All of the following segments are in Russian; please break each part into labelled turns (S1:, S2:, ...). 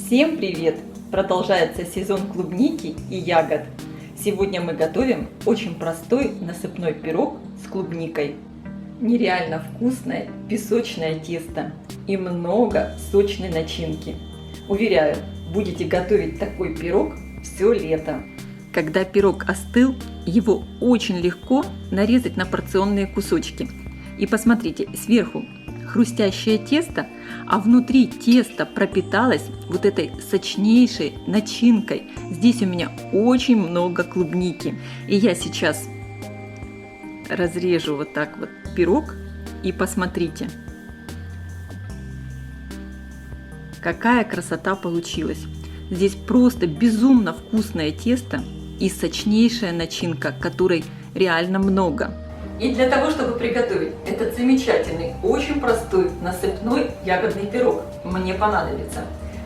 S1: Всем привет! Продолжается сезон клубники и ягод. Сегодня мы готовим очень простой насыпной пирог с клубникой. Нереально вкусное песочное тесто и много сочной начинки. Уверяю, будете готовить такой пирог все лето. Когда пирог остыл, его очень легко нарезать на порционные кусочки. И посмотрите, сверху хрустящее тесто, а внутри тесто пропиталось вот этой сочнейшей начинкой. Здесь у меня очень много клубники. И я сейчас разрежу вот так вот пирог и посмотрите, какая красота получилась. Здесь просто безумно вкусное тесто и сочнейшая начинка, которой реально много. И для того, чтобы приготовить этот замечательный, очень простой насыпной ягодный пирог, мне понадобится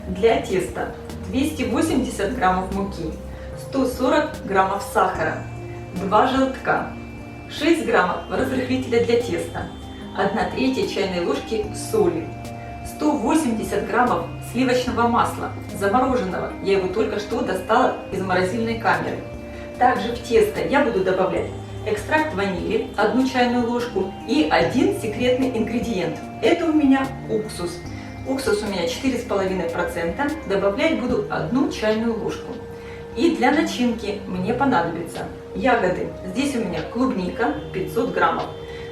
S1: для теста 280 граммов муки, 140 граммов сахара, 2 желтка, 6 граммов разрыхлителя для теста, 1/3 чайной ложки соли, 180 граммов сливочного масла, замороженного, я его только что достала из морозильной камеры. Также в тесто я буду добавлять экстракт ванили, 1 чайную ложку и 1 секретный ингредиент. Это у меня уксус. Уксус у меня 4,5%. Добавлять буду 1 чайную ложку. И для начинки мне понадобятся ягоды. Здесь у меня клубника 500 граммов.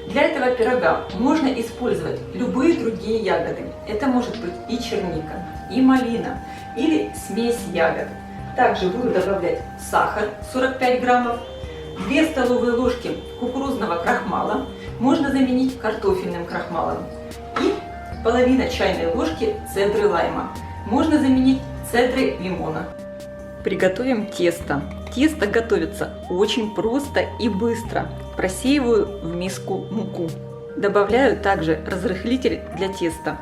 S1: Для этого пирога можно использовать любые другие ягоды. Это может быть и черника, и малина, или смесь ягод. Также буду добавлять сахар 45 граммов. 2 столовые ложки кукурузного крахмала, можно заменить картофельным крахмалом, и половина чайной ложки цедры лайма, можно заменить цедрой лимона. Приготовим тесто. Тесто готовится очень просто и быстро. Просеиваю в миску муку. Добавляю также разрыхлитель для теста.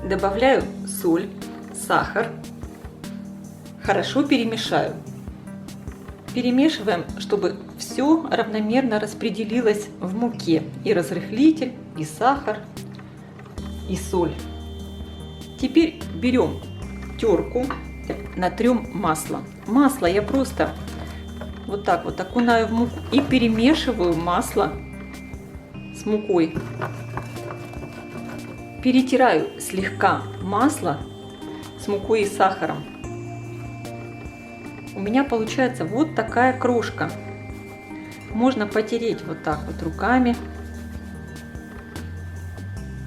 S1: Добавляю соль, сахар. Хорошо перемешаю. Перемешиваем, чтобы все равномерно распределилось в муке. И разрыхлитель, и сахар, и соль. Теперь берем терку, натрем масло. Масло я просто вот так вот окунаю в муку и перемешиваю масло с мукой. Перетираю слегка масло с мукой и сахаром. У меня получается вот такая крошка. Можно потереть вот так вот руками,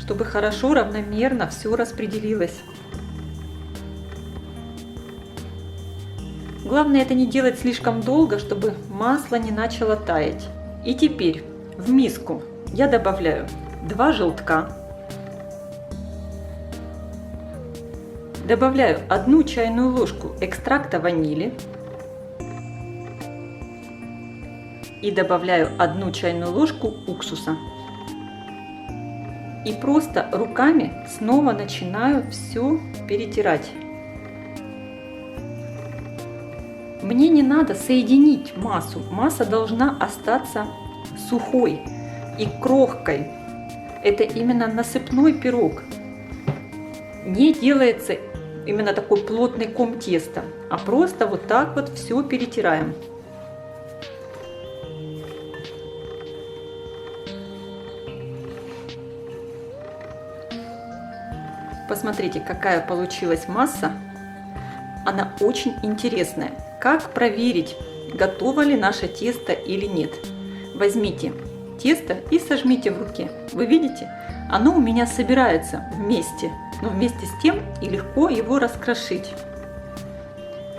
S1: чтобы хорошо равномерно все распределилось. Главное это не делать слишком долго, чтобы масло не начало таять. И теперь в миску я добавляю 2 желтка. Добавляю 1 чайную ложку экстракта ванили. И добавляю 1 чайную ложку уксуса. И просто руками снова начинаю все перетирать. Мне не надо соединить массу. Масса должна остаться сухой и крохкой. Это именно насыпной пирог. Не делается именно такой плотный ком теста, а просто вот так вот все перетираем. Посмотрите, какая получилась масса. Она очень интересная. Как проверить, готово ли наше тесто или нет? Возьмите тесто и сожмите в руке. Вы видите? Оно у меня собирается вместе, но вместе с тем и легко его раскрошить.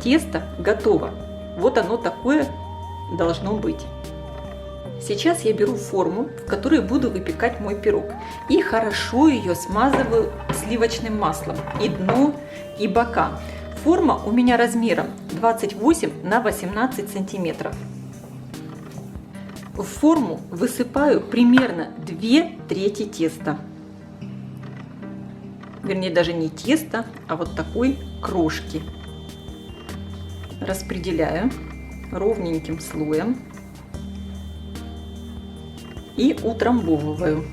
S1: Тесто готово. Вот оно такое должно быть. Сейчас я беру форму, в которой буду выпекать мой пирог, и хорошо ее смазываю сливочным маслом, и дно, и бока. Форма у меня размером 28 на 18 сантиметров. В форму высыпаю примерно 2/3 теста. Вернее, даже не теста, а вот такой крошки. Распределяю ровненьким слоем. И утрамбовываю.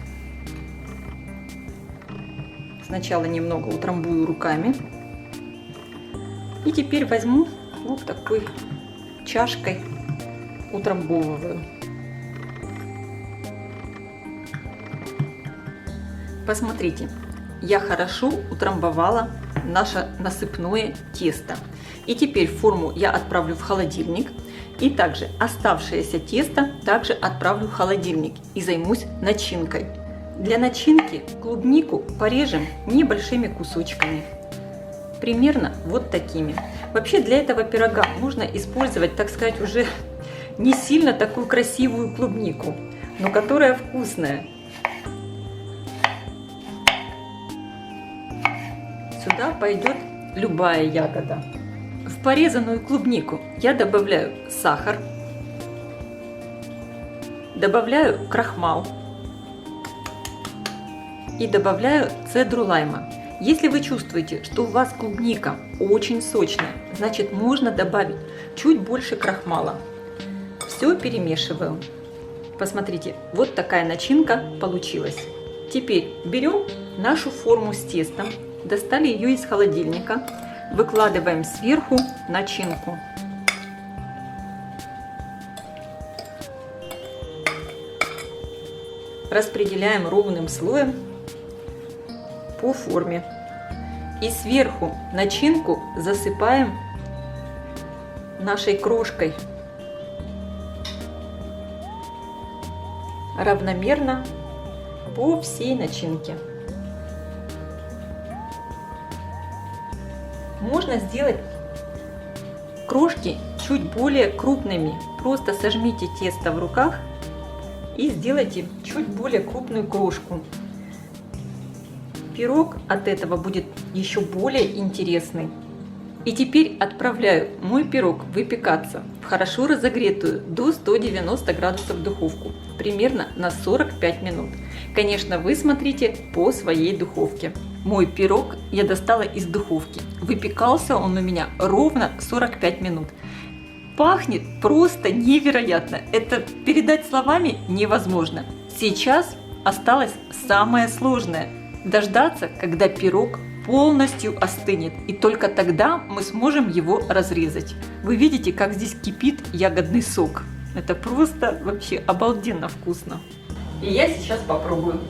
S1: Сначала немного утрамбую руками, И теперь возьму вот такой чашкой, утрамбовываю. Посмотрите, я хорошо утрамбовала наше насыпное тесто. И теперь форму я отправлю в холодильник. И также оставшееся тесто также отправлю в холодильник и займусь начинкой. Для начинки клубнику порежем небольшими кусочками. Примерно вот такими. Вообще для этого пирога можно использовать, так сказать, уже не сильно такую красивую клубнику, но которая вкусная. Сюда пойдет любая ягода. В порезанную клубнику я добавляю сахар, добавляю крахмал и добавляю цедру лайма. Если вы чувствуете, что у вас клубника очень сочная, значит можно добавить чуть больше крахмала. Все перемешиваю. Посмотрите, вот такая начинка получилась. Теперь берем нашу форму с тестом, достали ее из холодильника, выкладываем сверху начинку. Распределяем ровным слоем по форме. И сверху начинку засыпаем нашей крошкой. Равномерно по всей начинке. Можно сделать крошки чуть более крупными. Просто сожмите тесто в руках и сделайте чуть более крупную крошку. Пирог от этого будет еще более интересный. И теперь отправляю мой пирог выпекаться в хорошо разогретую до 190 градусов духовку, примерно на 45 минут. Конечно, вы смотрите по своей духовке. Мой пирог я достала из духовки. Выпекался он у меня ровно 45 минут. Пахнет просто невероятно. Это передать словами невозможно. Сейчас осталось самое сложное. Дождаться, когда пирог полностью остынет, и только тогда мы сможем его разрезать. Вы видите, как здесь кипит ягодный сок. Это просто вообще обалденно вкусно. И я сейчас попробую.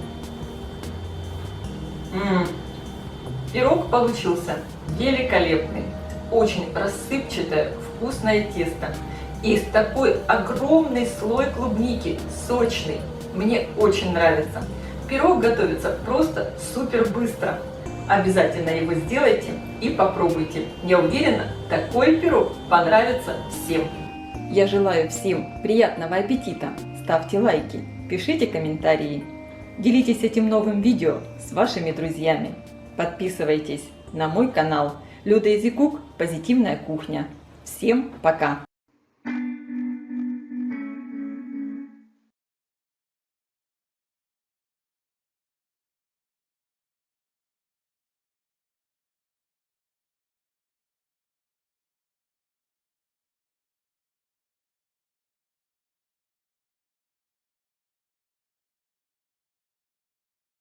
S1: Пирог получился великолепный. Очень рассыпчатое, вкусное тесто. И с такой огромный слой клубники, сочный. Мне очень нравится. Пирог готовится просто супер быстро. Обязательно его сделайте и попробуйте. Я уверена, такой пирог понравится всем. Я желаю всем приятного аппетита. Ставьте лайки, пишите комментарии. Делитесь этим новым видео с вашими друзьями. Подписывайтесь на мой канал Люда Изи Кук. Позитивная кухня. Всем пока!